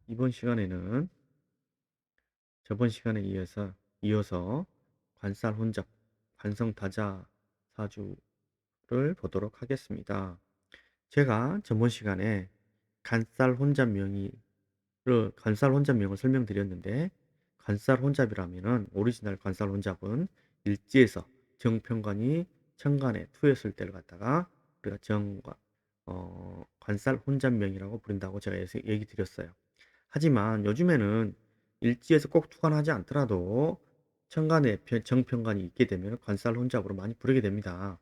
이번 시간에는 저번 시간에 이어서 관살 혼잡, 관성다자 사주를 보도록 하겠습니다. 제가 저번 시간에 간살 혼잡명의를 관살 혼잡명을 설명드렸는데, 관살 혼잡이라면은 오리지널 관살 혼잡은 일지에서 정편관이 천간에 투였을 때를 갖다가 우리가 관살 혼잡명이라고 부른다고 제가 얘기 드렸어요. 하지만 요즘에는 일지에서 꼭 투관하지 않더라도 천간에 정편관이 있게 되면 관살 혼잡으로 많이 부르게 됩니다.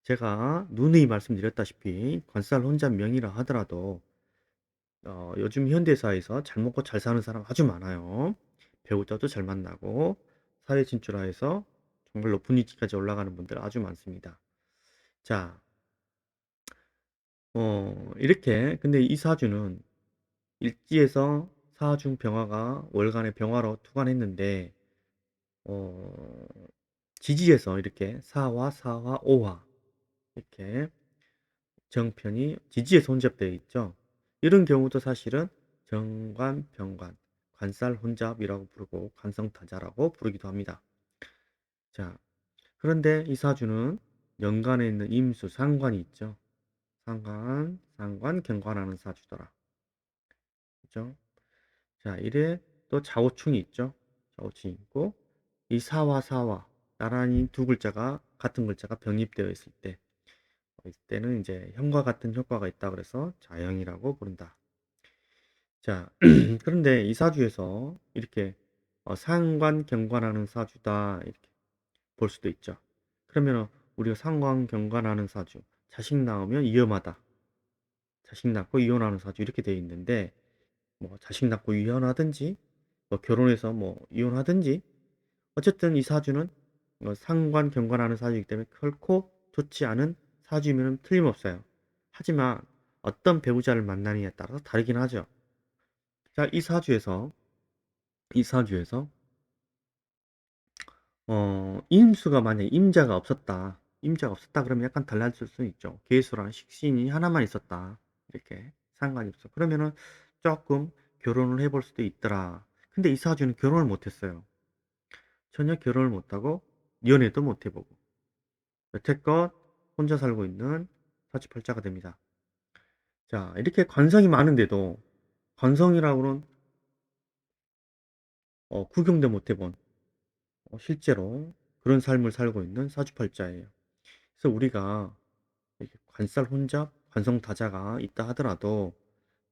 제가 누누이 말씀드렸다시피 관살 혼잡명이라 하더라도 요즘 현대사에서 잘 먹고 잘 사는 사람 아주 많아요. 배우자도 잘 만나고 사회 진출하여서 정말 높은 위치까지 올라가는 분들 아주 많습니다. 자, 이렇게 근데 이 사주는 일지에서 사중 병화가 월간의 병화로 투관했는데 어 지지에서 이렇게 사화, 사화, 오화 이렇게 정편이 지지에서 혼잡되어 있죠. 이런 경우도 사실은 정관, 병관, 관살 혼잡이라고 부르고 관성타자라고 부르기도 합니다. 자, 그런데 이 사주는 연간에 있는 임수, 상관이 있죠. 상관, 경관하는 사주더라. 그죠? 자, 이래 또 좌우충이 있죠. 좌우충이 있고 이 사와 나란히 두 글자가 같은 글자가 병립되어 있을 때 이때는 이제 형과 같은 효과가 있다 그래서 자형이라고 부른다. 자, 그런데 이 사주에서 이렇게 상관 경관하는 사주다 이렇게 볼 수도 있죠. 그러면 우리가 상관 경관하는 사주 자식 낳으면 위험하다. 자식 낳고 이혼하는 사주 이렇게 되어 있는데 뭐 자식 낳고 이혼하든지 뭐 결혼해서 뭐 이혼하든지 어쨌든 이 사주는 상관 경관하는 사주이기 때문에 결코 좋지 않은 사주이면 틀림없어요. 하지만 어떤 배우자를 만나느냐에 따라서 다르긴 하죠. 자, 이 사주에서 임수가 만약에 임자가 없었다 그러면 약간 달라질 수 있죠. 계수랑 식신이 하나만 있었다. 이렇게 상관이 없어. 그러면은 조금 결혼을 해볼 수도 있더라. 근데 이 사주는 결혼을 못했어요. 전혀 결혼을 못하고 연애도 못해보고 여태껏 혼자 살고 있는 사주팔자가 됩니다. 자, 이렇게 관성이 많은데도 관성이라고는 구경도 못해본 실제로 그런 삶을 살고 있는 사주팔자예요. 그래서 우리가 이렇게 관살 혼잡, 관성다자가 있다 하더라도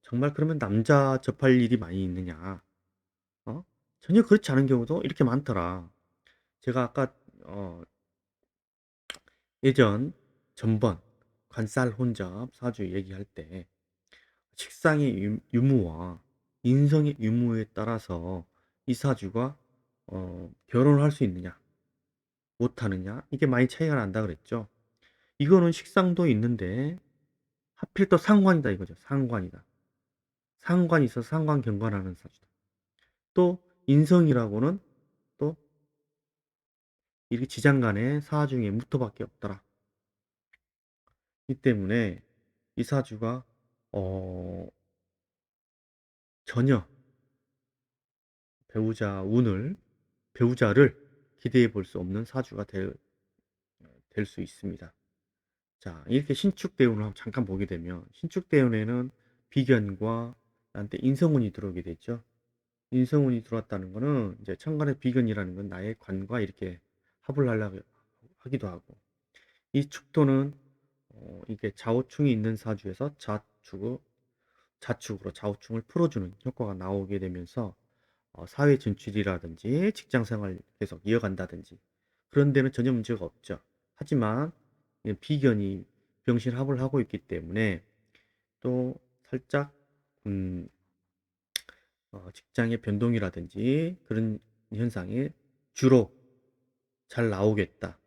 정말 그러면 남자 접할 일이 많이 있느냐? 어? 전혀 그렇지 않은 경우도 이렇게 많더라. 제가 아까 어, 예전 전번 관살 혼잡 사주 얘기할 때 식상의 유무와 인성의 유무에 따라서 이 사주가 결혼을 할 수 있느냐 못하느냐 이게 많이 차이가 난다 그랬죠. 이거는 식상도 있는데 하필 또 상관이다 이거죠. 상관이다. 상관이 있어서 상관 경관하는 사주다. 또 인성이라고는 또 이렇게 지장간에 사중에 무토밖에 없더라. 이 때문에 이 사주가 어, 전혀 배우자를 기대해 볼 수 없는 사주가 될 수 있습니다. 자, 이렇게 신축대운을 한번 잠깐 보게 되면 신축대운에는 비견과 나한테 인성운이 들어오게 되죠. 인성운이 들어왔다는 거는 이제 천간의 비견이라는 건 나의 관과 이렇게 합을 하려고 하기도 하고 이 축토는 이게 좌우충이 있는 사주에서 좌축으로 좌우충을 풀어주는 효과가 나오게 되면서 사회 진출이라든지 직장 생활 계속 이어간다든지 그런 데는 전혀 문제가 없죠. 하지만 비견이 병신합을 하고 있기 때문에 또 살짝 음, 직장의 변동이라든지 그런 현상이 주로 잘 나오겠다.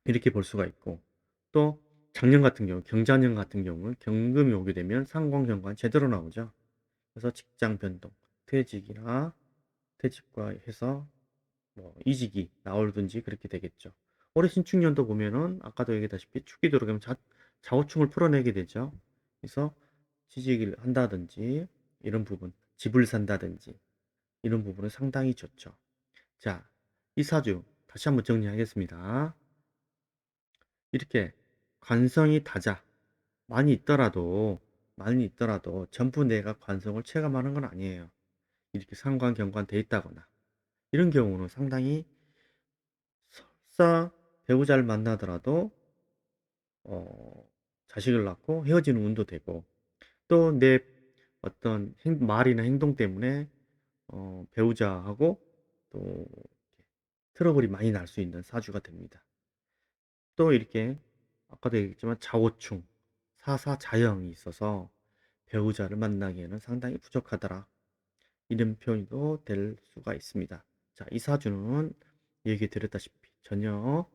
이렇게 볼 수가 있고 또 작년 같은 경우 경자년 같은 경우는 경금이 오게 되면 상관경관 제대로 나오죠. 그래서 직장 변동, 퇴직이나 퇴직과 해서 뭐 이직이 나오든지 그렇게 되겠죠. 올해 신축년도 보면은 아까도 얘기했다시피 축이 들어가면 좌우충을 풀어내게 되죠. 그래서 취직을 한다든지 이런 부분, 집을 산다든지 이런 부분은 상당히 좋죠. 자, 이 사주 다시 한번 정리하겠습니다. 이렇게 관성이 다자 많이 있더라도 전부 내가 관성을 체감하는 건 아니에요. 이렇게 상관, 경관 돼 있다거나 이런 경우는 상당히 설사 배우자를 만나더라도 어, 자식을 낳고 헤어지는 운도 되고 또 내 어떤 말이나 행동 때문에 배우자하고 또 트러블이 많이 날 수 있는 사주가 됩니다. 또 이렇게 아까도 얘기했지만 자오충, 사사자형이 있어서 배우자를 만나기에는 상당히 부족하더라. 이런 표현도 될 수가 있습니다. 자, 이 사주는 얘기 드렸다시피 전혀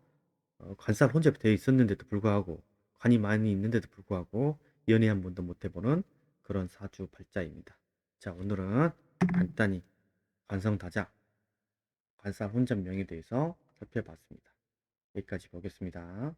관살 혼잡이 되어 있었는데도 불구하고 관이 많이 있는데도 불구하고 연애 한 번도 못 해보는 그런 사주 팔자입니다. 자, 오늘은 간단히 관성다자, 관살 혼잡명에 대해서 살펴봤습니다. 여기까지 보겠습니다.